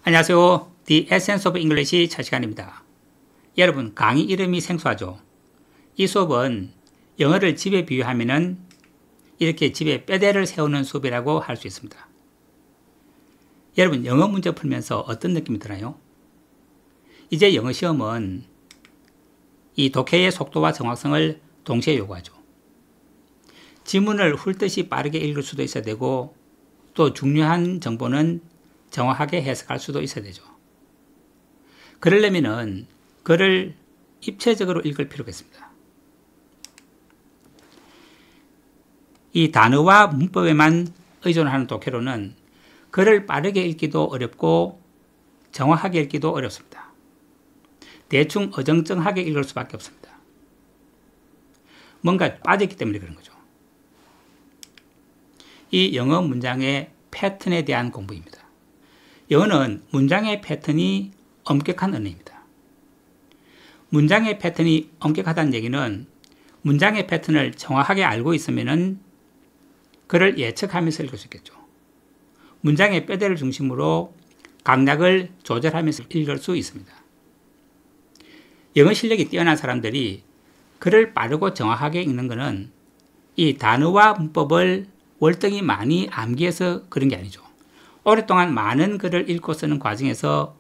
안녕하세요. The Essence of English 첫 시간입니다. 여러분, 강의 이름이 생소하죠? 이 수업은 영어를 집에 비유하면은 이렇게 집에 뼈대를 세우는 수업이라고 할 수 있습니다. 여러분, 영어 문제 풀면서 어떤 느낌이 드나요? 이제 영어 시험은 이 독해의 속도와 정확성을 동시에 요구하죠. 지문을 훑듯이 빠르게 읽을 수도 있어야 되고, 또 중요한 정보는 정확하게 해석할 수도 있어야 되죠. 그러려면은 글을 입체적으로 읽을 필요가 있습니다. 이 단어와 문법에만 의존하는 독해로는 글을 빠르게 읽기도 어렵고 정확하게 읽기도 어렵습니다. 대충 어정쩡하게 읽을 수밖에 없습니다. 뭔가 빠졌기 때문에 그런 거죠. 이 영어 문장의 패턴에 대한 공부입니다. 영어는 문장의 패턴이 엄격한 언어입니다. 문장의 패턴이 엄격하다는 얘기는 문장의 패턴을 정확하게 알고 있으면은 그를 예측하면서 읽을 수 있겠죠. 문장의 뼈대를 중심으로 강약을 조절하면서 읽을 수 있습니다. 영어 실력이 뛰어난 사람들이 글을 빠르고 정확하게 읽는 것은 이 단어와 문법을 월등히 많이 암기해서 그런 게 아니죠. 오랫동안 많은 글을 읽고 쓰는 과정에서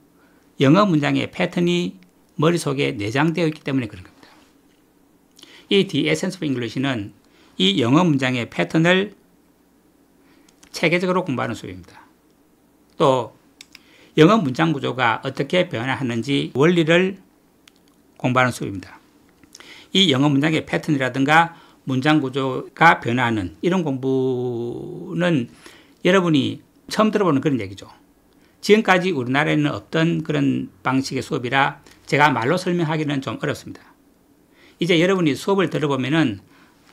영어 문장의 패턴이 머릿속에 내장되어 있기 때문에 그런 겁니다. 이 The Essence of English는 이 영어 문장의 패턴을 체계적으로 공부하는 수업입니다. 또 영어 문장 구조가 어떻게 변화하는지 원리를 공부하는 수업입니다. 이 영어 문장의 패턴이라든가 문장 구조가 변화하는 이런 공부는 여러분이 처음 들어보는 그런 얘기죠. 지금까지 우리나라에는 없던 그런 방식의 수업이라 제가 말로 설명하기는 좀 어렵습니다. 이제 여러분이 수업을 들어보면은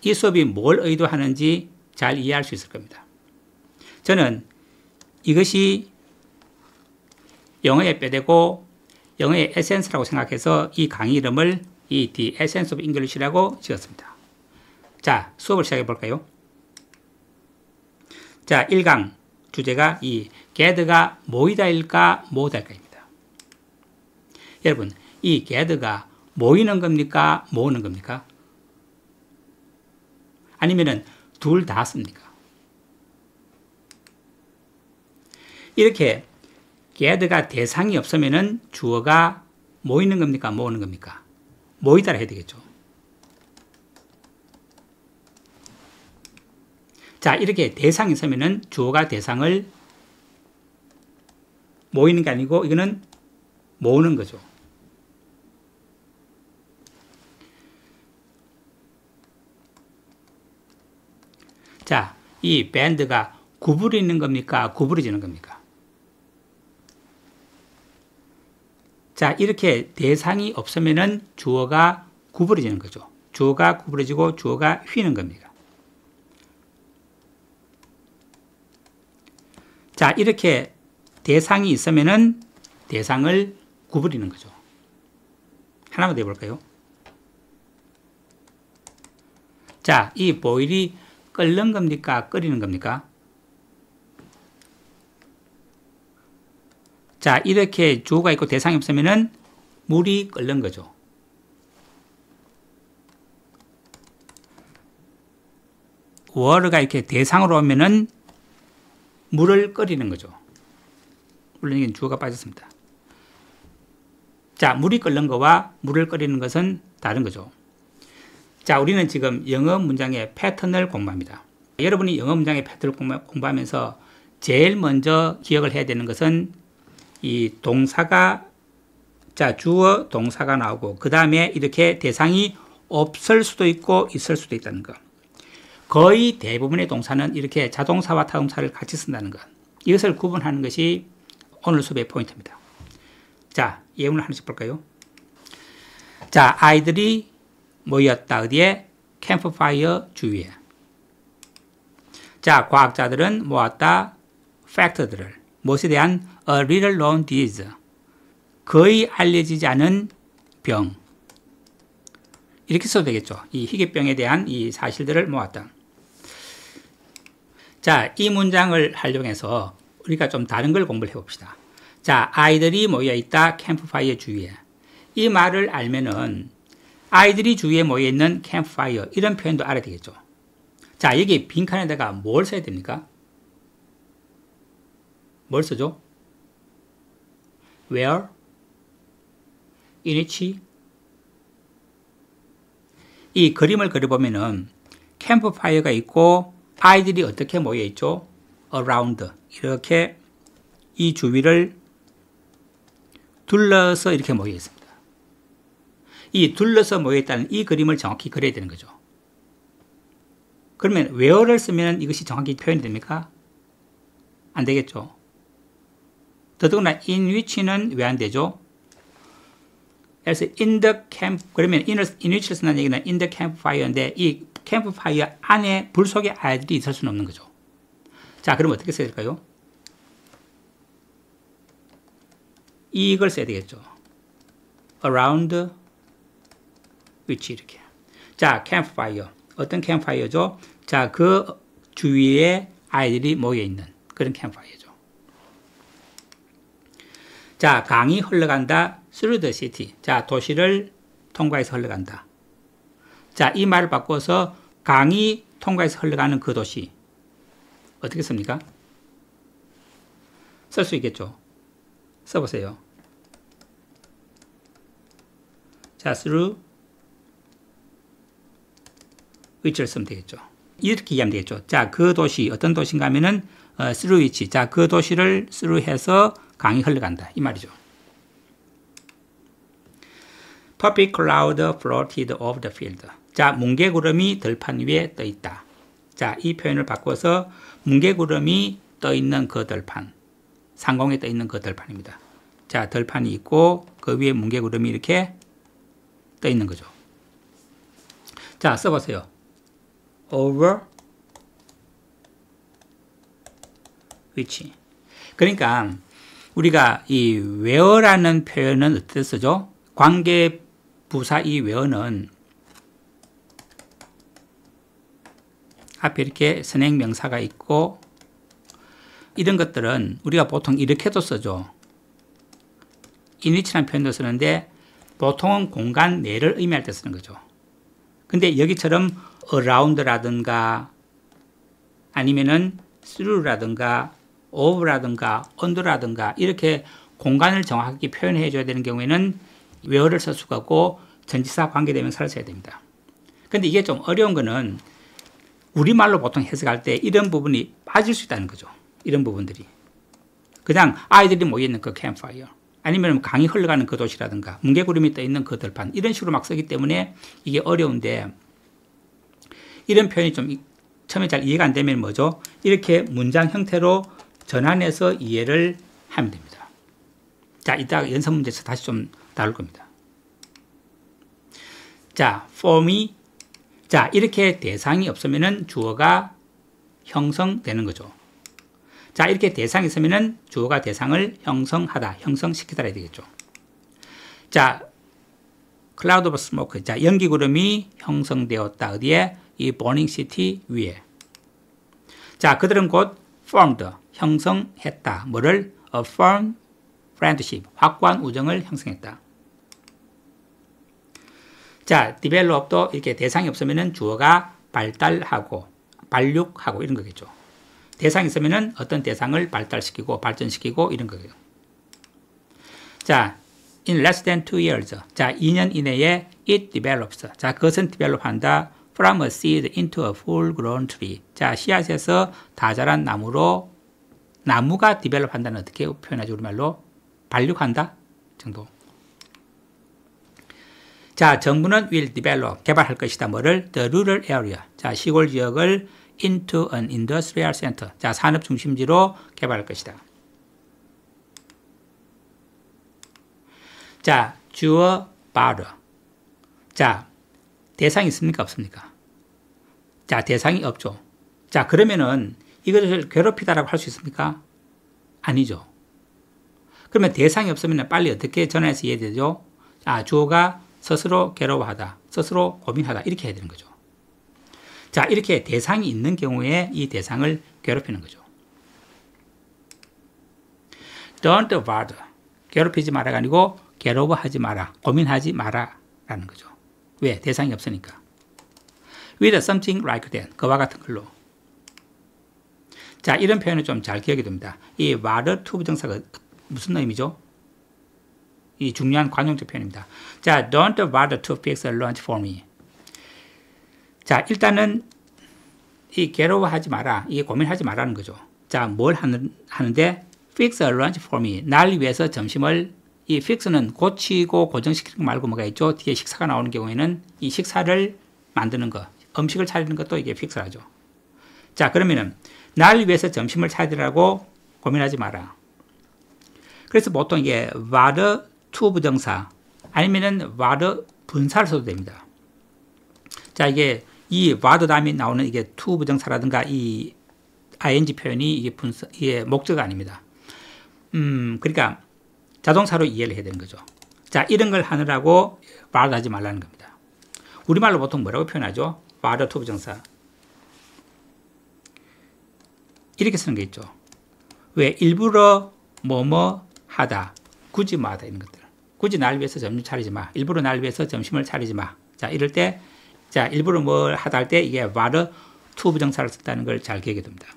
이 수업이 뭘 의도하는지 잘 이해할 수 있을 겁니다. 저는 이것이 영어의 뼈대고 영어의 에센스라고 생각해서 이 강의 이름을 이 The Essence of English라고 지었습니다. 자, 수업을 시작해 볼까요? 자, 1강 주제가 이 gather가 모이다일까 모으다일까입니다. 여러분, 이 gather가 모이는 겁니까? 모으는 겁니까? 아니면은 둘 다 씁니까? 이렇게 gather가 대상이 없으면은 주어가 모이는 겁니까? 모으는 겁니까? 모이다라 해야 되겠죠. 자, 이렇게 대상이 있으면은 주어가 대상을 모이는 게 아니고 이거는 모으는 거죠. 자, 이 밴드가 구부리는 겁니까? 구부러지는 겁니까? 자, 이렇게 대상이 없으면은 주어가 구부러지는 거죠. 주어가 구부러지고 주어가 휘는 겁니다. 자, 이렇게 대상이 있으면은 대상을 구부리는 거죠. 하나만 더 해볼까요? 자, 이 보일이 끓는 겁니까? 끓이는 겁니까? 자, 이렇게 주어가 있고 대상이 없으면은 물이 끓는 거죠. water가 이렇게 대상으로 오면은 물을 끓이는 거죠. 물론 이건 주어가 빠졌습니다. 자, 물이 끓는 거와 물을 끓이는 것은 다른 거죠. 자, 우리는 지금 영어 문장의 패턴을 공부합니다. 여러분이 영어 문장의 패턴을 공부하면서 제일 먼저 기억을 해야 되는 것은 이 동사가, 자, 주어 동사가 나오고 그 다음에 이렇게 대상이 없을 수도 있고 있을 수도 있다는 것. 거의 대부분의 동사는 이렇게 자동사와 타동사를 같이 쓴다는 것. 이것을 구분하는 것이 오늘 수업의 포인트입니다. 자, 예문을 하나씩 볼까요? 자, 아이들이 모였다. 어디에? 캠프파이어 주위에. 자, 과학자들은 모았다. 팩트들을. 무엇에 대한? A little known disease. 거의 알려지지 않은 병. 이렇게 써도 되겠죠. 이 희귀병에 대한 이 사실들을 모았다. 자, 이 문장을 활용해서 우리가 좀 다른 걸 공부를 해봅시다. 자, 아이들이 모여있다 캠프파이어 주위에. 이 말을 알면은 아이들이 주위에 모여있는 캠프파이어 이런 표현도 알아야 되겠죠. 자, 여기 빈칸에다가 뭘 써야 됩니까? 뭘 쓰죠? Where? In which? 이 그림을 그려보면은 캠프파이어가 있고 아이들이 어떻게 모여있죠? Around. 이렇게 이 주위를 둘러서 이렇게 모여 있습니다. 이 둘러서 모여 있다는 이 그림을 정확히 그려야 되는 거죠. 그러면 where를 쓰면 이것이 정확히 표현이 됩니까? 안 되겠죠. 더더구나 in which는 왜 안 되죠? 그래서 in the camp, 그러면 in which를 쓴다는 얘기는 in the campfire인데 이 캠프파이어 안에 불 속에 아이들이 있을 수는 없는 거죠. 자, 그럼 어떻게 써야 될까요? 이걸 써야 되겠죠. around which 이렇게. 자, campfire. 어떤 campfire죠? 자, 그 주위에 아이들이 모여있는 그런 campfire죠. 자, 강이 흘러간다. through the city. 자, 도시를 통과해서 흘러간다. 자, 이 말을 바꿔서 강이 통과해서 흘러가는 그 도시. 어떻게 씁니까? 쓸 수 있겠죠. 써보세요. 자, through which를 쓰면 되겠죠. 이렇게 이해하면 되겠죠. 자, 그 도시, 어떤 도시인가 하면은 through which. 자, 그 도시를 through 해서 강이 흘러간다. 이 말이죠. Puffy cloud floated over the field. 자, 뭉게구름이 들판 위에 떠 있다. 자, 이 표현을 바꿔서 뭉게구름이 떠 있는 그 들판. 상공에 떠 있는 그 들판입니다. 자, 들판이 있고 그 위에 뭉게구름이 이렇게 떠 있는 거죠. 자, 써보세요. over which. 그러니까 우리가 이 where라는 표현은 어떻게 쓰죠? 관계 부사 이 where는 앞에 이렇게 선행 명사가 있고 이런 것들은 우리가 보통 이렇게도 쓰죠. in which라는 표현도 쓰는데 보통은 공간 내를 의미할 때 쓰는 거죠. 근데 여기처럼 around라든가 아니면은 through라든가 over라든가 under라든가 이렇게 공간을 정확하게 표현해 줘야 되는 경우에는 where를 쓸 수가 없고 전치사 관계대명사를 써야 됩니다. 근데 이게 좀 어려운 거는 우리말로 보통 해석할 때 이런 부분이 빠질 수 있다는 거죠. 이런 부분들이. 그냥 아이들이 모여있는 그 캠프파이어 아니면 강이 흘러가는 그 도시라든가 뭉게구름이 떠있는 그 들판 이런 식으로 막 쓰기 때문에 이게 어려운데 이런 표현이 좀 처음에 잘 이해가 안 되면 뭐죠? 이렇게 문장 형태로 전환해서 이해를 하면 됩니다. 자, 이따가 연습 문제에서 다시 좀 다룰 겁니다. 자, form이 자, 이렇게 대상이 없으면은 주어가 형성되는 거죠. 자, 이렇게 대상이 있으면은 주어가 대상을 형성하다, 형성시키다 해야 되겠죠. 자, cloud of smoke. 자, 연기구름이 형성되었다. 어디에? 이 burning city 위에. 자, 그들은 곧 formed, 형성했다. 뭐를? A firm friendship, 확고한 우정을 형성했다. 자, develop도 이렇게 대상이 없으면은 주어가 발달하고, 발육하고 이런 거겠죠. 대상이 있으면은 어떤 대상을 발달시키고, 발전시키고 이런 거예요. 자, in less than 2 years. 자, 2년 이내에 it develops. 자, 그것은 develop 한다. from a seed into a full grown tree. 자, 씨앗에서 다 자란 나무로 나무가 develop 한다는 어떻게 표현하죠? 우리말로 발육한다 정도. 자, 정부는 will develop, 개발할 것이다. 뭐를? The rural area. 자, 시골 지역을 into an industrial center. 자, 산업 중심지로 개발할 것이다. 자, 주어 bother. 자, 대상이 있습니까? 없습니까? 자, 대상이 없죠. 자, 그러면은 이것을 괴롭히다라고 할 수 있습니까? 아니죠. 그러면 대상이 없으면 빨리 어떻게 전환해서 이해되죠? 아, 주어가 스스로 괴로워하다, 스스로 고민하다 이렇게 해야 되는 거죠. 자, 이렇게 대상이 있는 경우에 이 대상을 괴롭히는 거죠. don't bother. 괴롭히지 마라가 아니고 괴로워하지 마라. 고민하지 마라. 라는 거죠. 왜? 대상이 없으니까. with something like that. 그와 같은 걸로. 자, 이런 표현은 좀 잘 기억이 됩니다. 이 bother to 부정사가 무슨 의미죠? 이 중요한 관용적 표현입니다. 자, don't bother to fix a lunch for me. 자, 일단은 이 괴로워하지 마라. 이게 고민하지 마라는 거죠. 자, 뭘 하는데? fix a lunch for me. 날 위해서 점심을, 이 fix는 고치고 고정시키는 거 말고 뭐가 있죠? 뒤에 식사가 나오는 경우에는 이 식사를 만드는 거, 음식을 차리는 것도 이게 fix라죠. 자, 그러면은 날 위해서 점심을 차리라고 고민하지 마라. 그래서 보통 이게 bother to 부정사 아니면은 bother 분사를 써도 됩니다. 자, 이게 이 bother 다음에 나오는 이게 to 부정사라든가 이 ing 표현이 이게 분사, 이게 목적어가 아닙니다. 그러니까 자동사로 이해를 해야 되는 거죠. 자, 이런 걸 하느라고 bother 하지 말라는 겁니다. 우리말로 보통 뭐라고 표현하죠? bother to 부정사. 이렇게 쓰는 게 있죠. 왜? 일부러 뭐뭐 하다, 굳이 뭐 하다 이런 것들. 굳이 날 위해서 점심 차리지 마. 일부러 날 위해서 점심을 차리지 마. 자, 이럴 때, 자, 일부러 뭘 하다 할 때 이게 bother to 부정사를 썼다는 걸 잘 기억해 둡니다.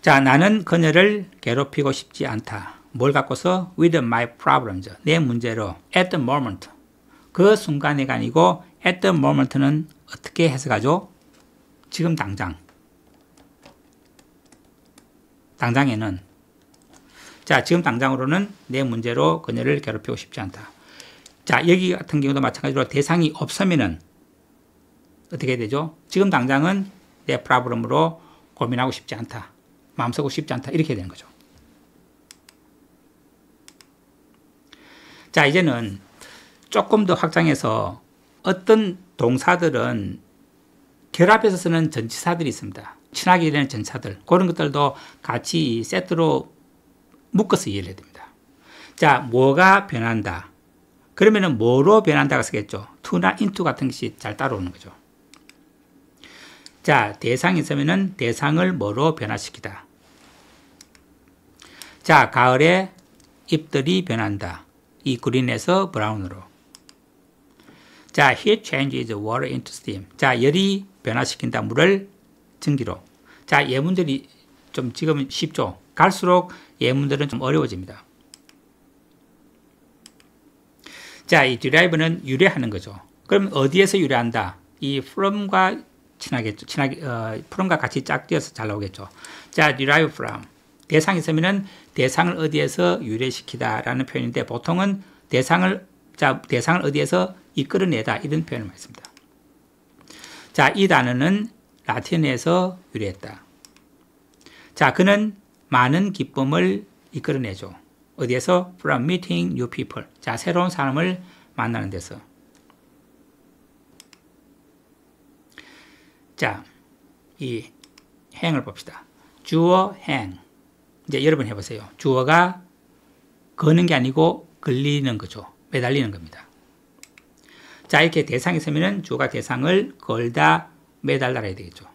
자, 나는 그녀를 괴롭히고 싶지 않다. 뭘 갖고서? with my problems. 내 문제로. at the moment. 그 순간에가 아니고 at the moment는 어떻게 해석하죠? 지금 당장. 당장에는. 자, 지금 당장으로는 내 문제로 그녀를 괴롭히고 싶지 않다. 자, 여기 같은 경우도 마찬가지로 대상이 없으면은 어떻게 되죠? 지금 당장은 내 프로블럼으로 고민하고 싶지 않다. 마음 쓰고 싶지 않다. 이렇게 되는 거죠. 자, 이제는 조금 더 확장해서 어떤 동사들은 결합해서 쓰는 전치사들이 있습니다. 친하게 되는 전치사들. 그런 것들도 같이 세트로 묶어서 이해를 해야 됩니다. 자, 뭐가 변한다. 그러면은 뭐로 변한다가 쓰겠죠. to나 into 같은 것이 잘 따라오는 거죠. 자, 대상이 있으면은 대상을 뭐로 변화시키다. 자, 가을에 잎들이 변한다. 이 그린에서 브라운으로. 자, heat changes water into steam. 자, 열이 변화시킨다. 물을 증기로. 자, 예문들이 좀 지금은 쉽죠. 갈수록 예문들은 좀 어려워집니다. 자, 이 derive는 유래하는 거죠. 그럼 어디에서 유래한다? 이 from과 친하겠죠. from과 같이 짝지어서 잘 나오겠죠. 자, derive from. 대상이 있으면은 대상을 어디에서 유래시키다라는 표현인데 보통은 대상을 어디에서 이끌어내다 이런 표현을 많이 씁니다. 자, 이 단어는 라틴에서 유래했다. 자, 그는 많은 기쁨을 이끌어내죠. 어디에서? From meeting new people. 자, 새로운 사람을 만나는 데서. 자, 이 행을 봅시다. 주어, 행. 이제 여러분 해보세요. 주어가 거는 게 아니고 걸리는 거죠. 매달리는 겁니다. 자, 이렇게 대상이 있으면은 주어가 대상을 걸다, 매달다라 해야 되겠죠.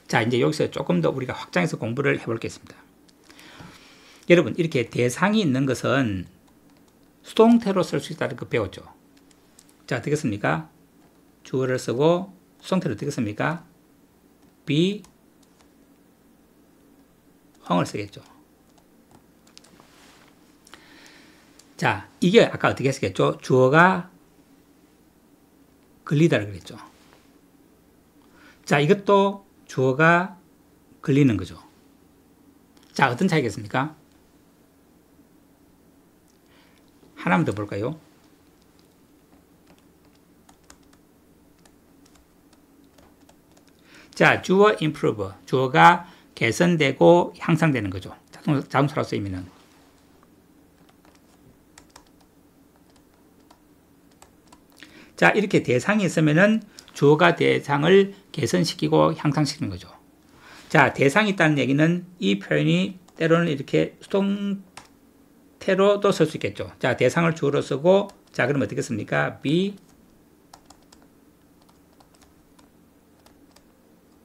자, 이제 여기서 조금 더 우리가 확장해서 공부를 해보겠습니다. 여러분, 이렇게 대상이 있는 것은 수동태로 쓸 수 있다는 거 배웠죠. 자, 어떻게 씁니까? 주어를 쓰고 수동태를 어떻게 씁니까? be, 형을 쓰겠죠. 자, 이게 아까 어떻게 했겠죠? 주어가 걸리다를 그랬죠. 자, 이것도 주어가 걸리는 거죠. 자, 어떤 차이겠습니까? 하나만 더 볼까요? 자, 주어 improve. 주어가 개선되고 향상되는 거죠. 자동사로 쓰이면은. 자, 이렇게 대상이 있으면은 주어가 대상을 개선시키고 향상시키는 거죠. 자, 대상이 있다는 얘기는 이 표현이 때로는 이렇게 수동태로도 쓸 수 있겠죠. 자, 대상을 주어로 쓰고, 자, 그럼 어떻게 씁니까? be.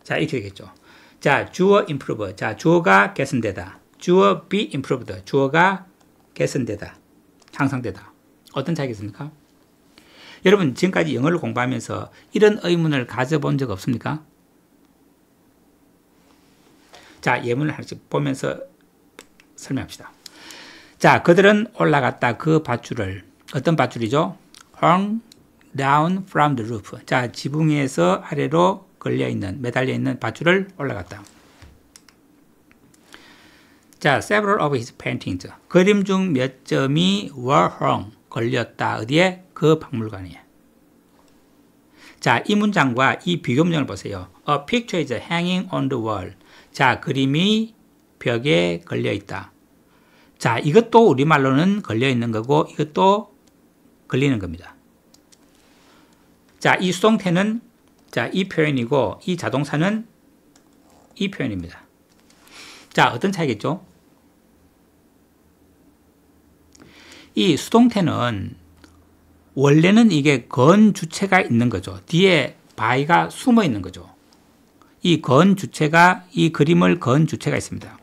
자, 이렇게 되겠죠. 자, 주어 improve. 자, 주어가 개선되다. 주어 be improved. 주어가 개선되다. 향상되다. 어떤 차이가 있습니까? 여러분, 지금까지 영어를 공부하면서 이런 의문을 가져본 적 없습니까? 자, 예문을 하나씩 보면서 설명합시다. 자, 그들은 올라갔다. 그 밧줄을. 어떤 밧줄이죠? hung down from the roof. 자, 지붕 위에서 아래로 걸려있는, 매달려있는 밧줄을 올라갔다. 자, several of his paintings. 그림 중 몇 점이 were hung. 걸렸다. 어디에? 그 박물관에. 자, 이 문장과 이 비교 문장을 보세요. A picture is hanging on the wall. 자, 그림이 벽에 걸려있다. 자, 이것도 우리말로는 걸려있는 거고 이것도 걸리는 겁니다. 자, 이 수동태는 자, 이 표현이고 이 자동사는 이 표현입니다. 자, 어떤 차이겠죠? 이 수동태는 원래는 이게 건 주체가 있는 거죠. 뒤에 by가 숨어 있는 거죠. 이 건 주체가, 이 그림을 건 주체가 있습니다.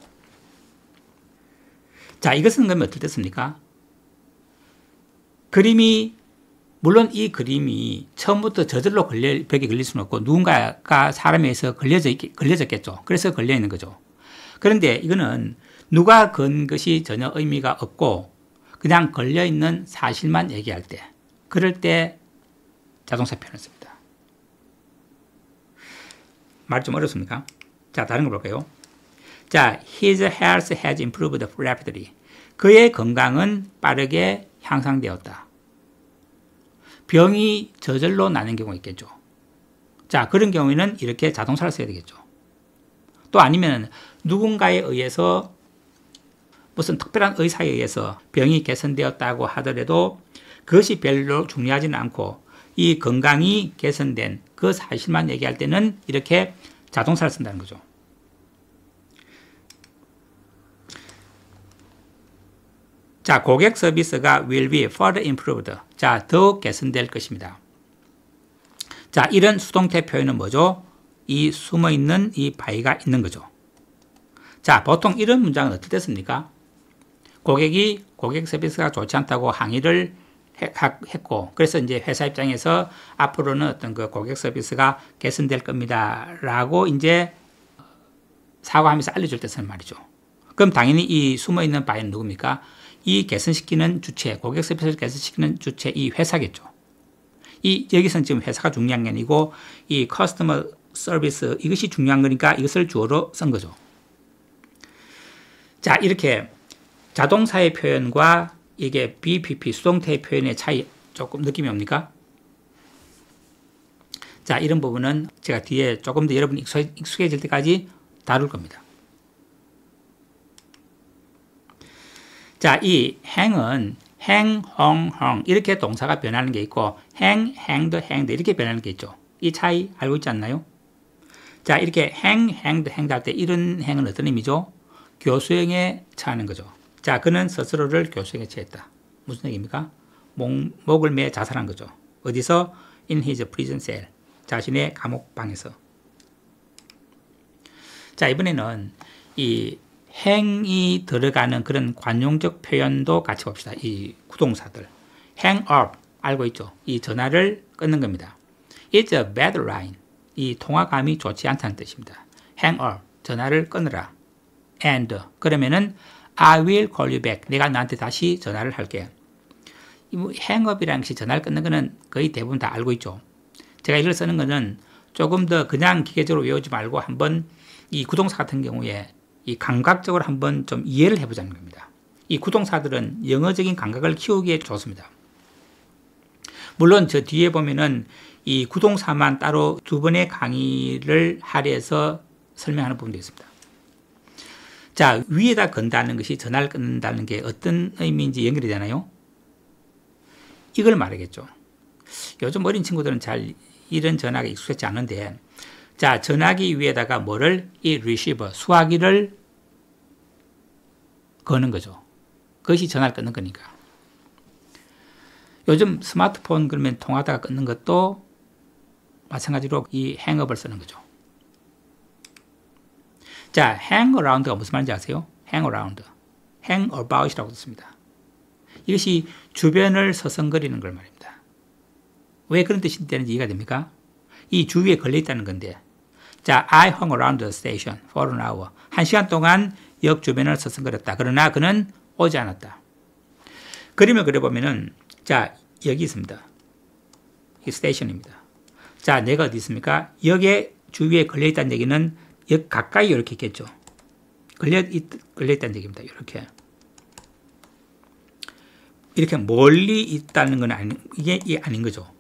자, 이것은 그러면 어떻게 됐습니까? 그림이, 물론 이 그림이 처음부터 저절로 벽에 걸릴 수는 없고 누군가가 사람에 의해서 걸려졌겠죠. 그래서 걸려 있는 거죠. 그런데 이거는 누가 건 것이 전혀 의미가 없고 그냥 걸려 있는 사실만 얘기할 때, 그럴 때 자동사 표현을 씁니다. 말이 좀 어렵습니까? 자, 다른 거 볼까요? 자, his health has improved rapidly. 그의 건강은 빠르게 향상되었다. 병이 저절로 나는 경우가 있겠죠. 자, 그런 경우에는 이렇게 자동사를 써야 되겠죠. 또 아니면 누군가에 의해서 무슨 특별한 의사에 의해서 병이 개선되었다고 하더라도 그것이 별로 중요하지는 않고 이 건강이 개선된 그 사실만 얘기할 때는 이렇게 자동사를 쓴다는 거죠. 자, 고객 서비스가 will be further improved. 자, 더욱 개선될 것입니다. 자, 이런 수동태 표현은 뭐죠? 이 숨어있는 이 by가 있는 거죠. 자, 보통 이런 문장은 어떻게 됐습니까? 고객이 고객 서비스가 좋지 않다고 항의를 했고, 그래서 이제 회사 입장에서 앞으로는 어떤 그 고객 서비스가 개선될 겁니다. 라고 이제 사과하면서 알려줄 때 쓰는 말이죠. 그럼 당연히 이 숨어있는 by는 누굽니까? 이 개선시키는 주체, 고객 서비스를 개선시키는 주체, 이 회사겠죠. 여기서는 지금 회사가 중요한 게 아니고 이 커스터머 서비스, 이것이 중요한 거니까 이것을 주어로 쓴 거죠. 자, 이렇게 자동사의 표현과 이게 BPP 수동태의 표현의 차이 조금 느낌이 옵니까? 자, 이런 부분은 제가 뒤에 조금 더 여러분이 익숙해질 때까지 다룰 겁니다. 자, 이 행은 hang, hung 이렇게 동사가 변하는 게 있고 hang, hanged 이렇게 변하는 게 있죠. 이 차이 알고 있지 않나요? 자, 이렇게 hang, hanged 할 때 이런 행은 어떤 의미죠? 교수형에 처하는 거죠. 자, 그는 스스로를 교수형에 처했다. 무슨 얘기입니까? 목을 매 자살한 거죠. 어디서? In his prison cell. 자신의 감옥방에서. 자, 이번에는 이 행이 들어가는 그런 관용적 표현도 같이 봅시다. 이 구동사들. hang up, 알고 있죠? 이 전화를 끊는 겁니다. It's a bad line. 이 통화감이 좋지 않다는 뜻입니다. hang up, 전화를 끊으라. And, 그러면은 I will call you back. 내가 나한테 다시 전화를 할게. hang up이라는 것이 전화를 끊는 거는 거의 대부분 다 알고 있죠. 제가 이걸 쓰는 거는 조금 더 그냥 기계적으로 외우지 말고 한번 이 구동사 같은 경우에 이 감각적으로 한번 좀 이해를 해보자는 겁니다. 이 구동사들은 영어적인 감각을 키우기에 좋습니다. 물론 저 뒤에 보면은 이 구동사만 따로 두 번의 강의를 할애해서 설명하는 부분도 있습니다. 자, 위에다 건다는 것이 전화를 끊는다는 게 어떤 의미인지 연결이 되나요? 이걸 말하겠죠. 요즘 어린 친구들은 잘 이런 전화가 익숙하지 않은데, 자, 전화기 위에다가 뭐를? 이 receiver, 수화기를 거는 거죠. 그것이 전화를 끊는 거니까. 요즘 스마트폰 그러면 통화하다가 끊는 것도 마찬가지로 이 행업을 쓰는 거죠. 자, hang around가 무슨 말인지 아세요? hang around, hang about이라고 썼습니다. 이것이 주변을 서성거리는 걸 말입니다. 왜 그런 뜻이 되는지 이해가 됩니까? 이 주위에 걸려있다는 건데, 자, I hung around the station for an hour. 1시간 동안 역 주변을 서성거렸다. 그러나 그는 오지 않았다. 그림을 그려보면은, 자, 여기 있습니다. 이 스테이션입니다. 자, 내가 어디 있습니까? 역에 주위에 걸려있다는 얘기는 역 가까이 이렇게 있겠죠. 걸려있다는 얘기입니다. 이렇게. 이렇게 멀리 있다는 건 이게 아닌 거죠.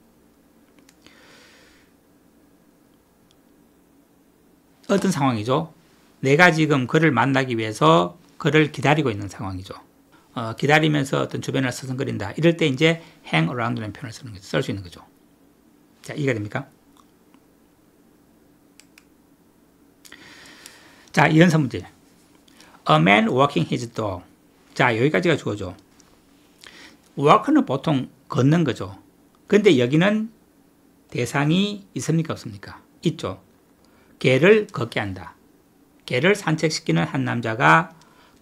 어떤 상황이죠? 내가 지금 그를 만나기 위해서 그를 기다리고 있는 상황이죠. 기다리면서 어떤 주변을 서성거린다. 이럴 때 이제 hang around라는 표현을 쓸 수 있는 거죠. 자, 이해가 됩니까? 자, 이 연습 문제. A man walking his dog. 자, 여기까지가 주어죠. walk는 보통 걷는 거죠. 근데 여기는 대상이 있습니까? 없습니까? 있죠. 개를 걷게 한다. 개를 산책시키는 한 남자가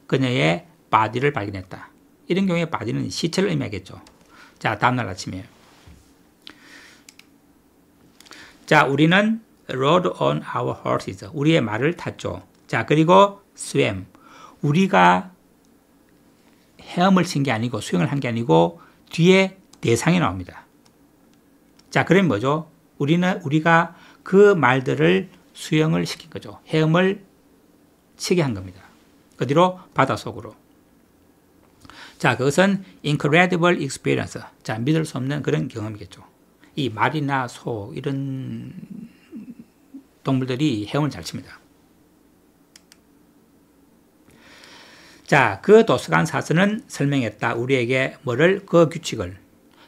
그녀의 바디를 발견했다. 이런 경우에 바디는 시체를 의미하겠죠. 자, 다음날 아침에. 자, 우리는 rode on our horses. 우리의 말을 탔죠. 자, 그리고 swam. 우리가 헤엄을 친 게 아니고 수영을 한 게 아니고 뒤에 대상이 나옵니다. 자, 그럼 뭐죠? 우리가 그 말들을 수영을 시킨 거죠. 헤엄을 치게 한 겁니다. 어디로? 바닷속으로. 자, 그것은 incredible experience. 자, 믿을 수 없는 그런 경험이겠죠. 이 말이나 소 이런 동물들이 헤엄을 잘 칩니다. 자, 그 도서관 사서는 설명했다. 우리에게 뭐를? 그 규칙을.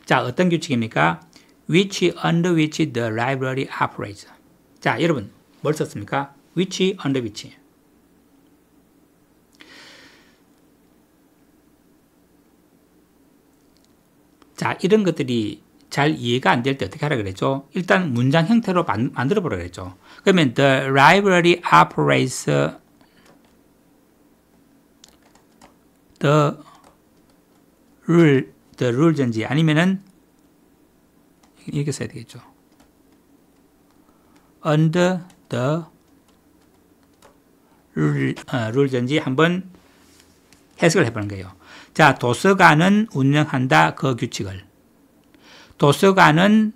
자, 어떤 규칙입니까? under which the library operates. 자, 여러분 뭘 썼습니까? under which. 자, 이런 것들이 잘 이해가 안 될 때 어떻게 하라 그랬죠? 일단 문장 형태로 만들어 보라 그랬죠. 그러면 the library operates the rule전지 아니면은 이렇게 써야 되겠죠. under the rule전지 한번 해석을 해보는 거예요. 자, 도서관은 운영한다 그 규칙을. 도서관은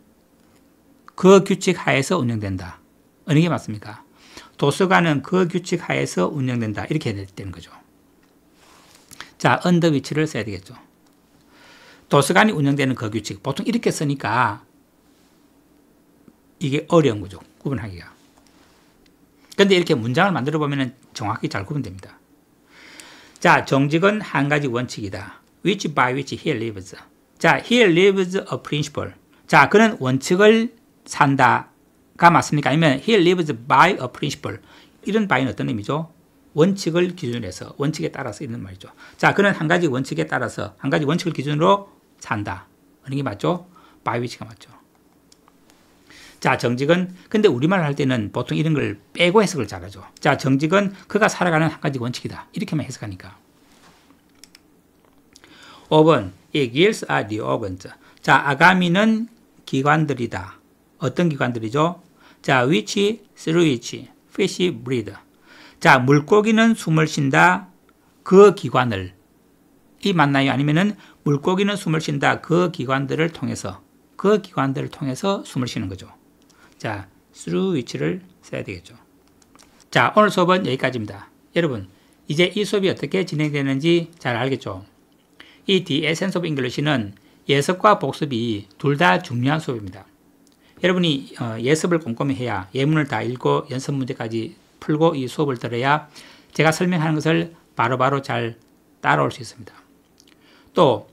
그 규칙 하에서 운영된다. 어느 게 맞습니까? 도서관은 그 규칙 하에서 운영된다. 이렇게 해야 되는 거죠. 자, under which를 써야 되겠죠. 도서관이 운영되는 그 규칙. 보통 이렇게 쓰니까 이게 어려운 거죠. 구분하기가. 근데 이렇게 문장을 만들어 보면 정확히 잘 구분됩니다. 자, 정직은 한 가지 원칙이다. which by which he lives. 자, he lives a principle. 자, 그는 원칙을 산다가 맞습니까? 아니면 he lives by a principle. 이런 by는 어떤 의미죠? 원칙을 기준으로 해서, 원칙에 따라서 있는 말이죠. 자, 그는 한 가지 원칙에 따라서, 한 가지 원칙을 기준으로 산다. 어느 게 맞죠? by which가 맞죠. 자, 정직은, 근데 우리말 할 때는 보통 이런 걸 빼고 해석을 잘하죠. 자, 정직은 그가 살아가는 한 가지 원칙이다. 이렇게만 해석하니까. 5번, 이 gears are the organs. 자, 아가미는 기관들이다. 어떤 기관들이죠? 자, which, through which, fish breathe. 자, 물고기는 숨을 쉰다. 그 기관을. 이 맞나요? 아니면은 물고기는 숨을 쉰다. 그 기관들을 통해서. 그 기관들을 통해서 숨을 쉬는 거죠. 자, through which를 써야 되겠죠. 자, 오늘 수업은 여기까지입니다. 여러분, 이제 이 수업이 어떻게 진행되는지 잘 알겠죠? 이 The Essence of English는 예습과 복습이 둘 다 중요한 수업입니다. 여러분이 예습을 꼼꼼히 해야 예문을 다 읽고 연습 문제까지 풀고 이 수업을 들어야 제가 설명하는 것을 바로바로 잘 따라올 수 있습니다. 또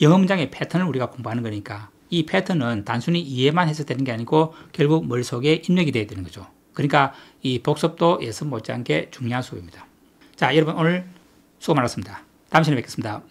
영어 문장의 패턴을 우리가 공부하는 거니까 이 패턴은 단순히 이해만 해서 되는 게 아니고 결국 머릿속에 입력이 돼야 되는 거죠. 그러니까 이 복습도 예습 못지않게 중요한 수업입니다. 자, 여러분 오늘 수고 많았습니다. 다음 시간에 뵙겠습니다.